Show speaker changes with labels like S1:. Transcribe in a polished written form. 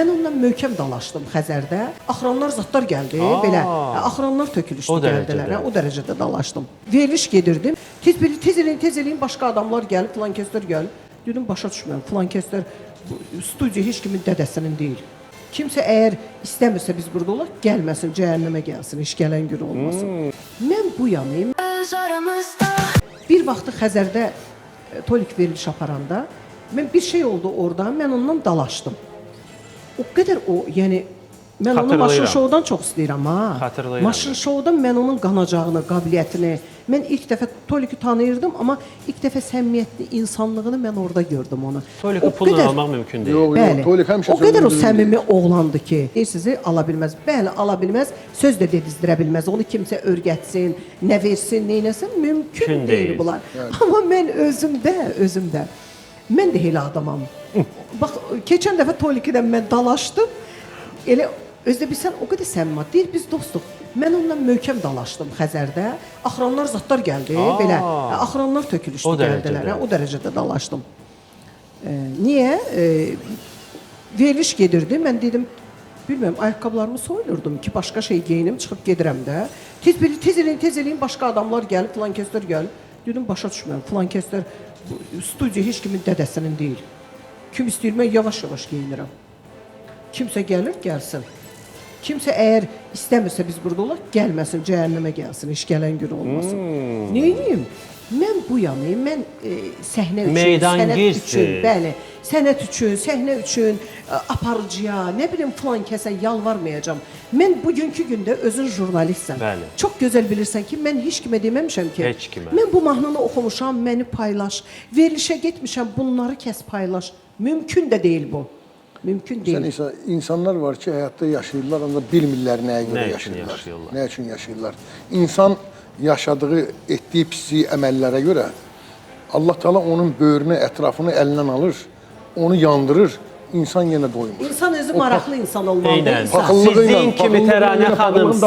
S1: Mən onunla möhkəm dalaşdım Xəzərdə. Axıranlar zatlar gəldi, belə axıranlar tökülüşdü, gəldilər. O dərəcədə dalaşdım. Veriliş gedirdim. Tez eləyin, başqa adamlar gəlib, filan kəslər gəlib. Dedim, başa düşmürəm, filan kəslər studiya heç kimin dədəsinin deyil. Kimsə əgər istəmirsə biz burada olaq, gəlməsin, cəhənnəmə gəlsin, iş gələn gün olmasın. Mən bu yanıyım. Bir vaxtı Xəzərdə tolik veriliş aparanda, mən bir şey oldu orada, mən ondan dalaşdım. O qədər yəni, mən onu maşın şoudan çox istəyirəm, ha. Maşın şoudan mən onun qanacağını, qabiliyyətini, mən ilk dəfə Toliki tanıyırdım, amma ilk dəfə səmimiyyətli insanlığını mən orada gördüm onu.
S2: Toliki pulla almaq mümkün deyil.
S1: Bəli, o qədər o səmimi oğlandı ki, sizi ala bilməz. Bəli, ala bilməz, söz də dedizdirə bilməz. Onu kimsə örgətsin, nə versin, neynəsin, mümkün deyil bunlar. Amma mən özümdə, mən də elə adamam. Bax, keçən dəfə Tolikidən mən dalaşdım, elə özdə bilsən, o qədər səmimi deyil, biz dostuq. Mən onunla möhkəm dalaşdım Xəzərdə. Axıranlar zatlar gəldi, belə axıranlar tökülüşdü, gəldilər. O dərəcədə dalaşdım. Niyə? Veriliş gedirdi, mən dedim, bilmirəm, ayaqqabılarımı soyunurdum ki, başqa şey geyinim, çıxıb gedirəm də. Tez eləyin, başqa adamlar gəlib, filan kəslər gəlib. Dedim, başa düşmürəm, filan kəslər studiya heç kimin dədəsinin deyil. Kim istəyir, mən yavaş-yavaş geyinirəm. Kimsə gəlir, gəlsin. Kimsə əgər istəmirsə biz burada olaq, gəlməsin, cəhənnəmə gəlsin, iş gələn gün olmasın. Neyim? Mən bu yanıyım, mən səhnə üçün, sənət üçün, bəli, sənət üçün, səhnə üçün, aparıcıya, nə bilim, filan kəsə yalvarmayacam. Mən bugünkü gündə özün jurnalistsən. Çox gözəl bilirsən ki, mən heç kimə deməmişəm ki, mən bu mahnını oxumuşam, məni paylaş, verilişə getmişəm, bunları kəs paylaş. Mümkün də deyil bu. Mümkün deyil.
S3: İnsanlar var ki, həyatda yaşayırlar, ancaq bilmirlər nəyə görə yaşayırlar. Nə üçün yaşayırlar? İnsan yaşadığı, etdiyi pisliyi əməllərə görə Allah Teala onun böyrünü, ətrafını əlindən alır, onu yandırır, insan yenə doymur.
S1: İnsan özü maraqlı insan olmalıdır.
S2: Sizin kimi Təranə xanım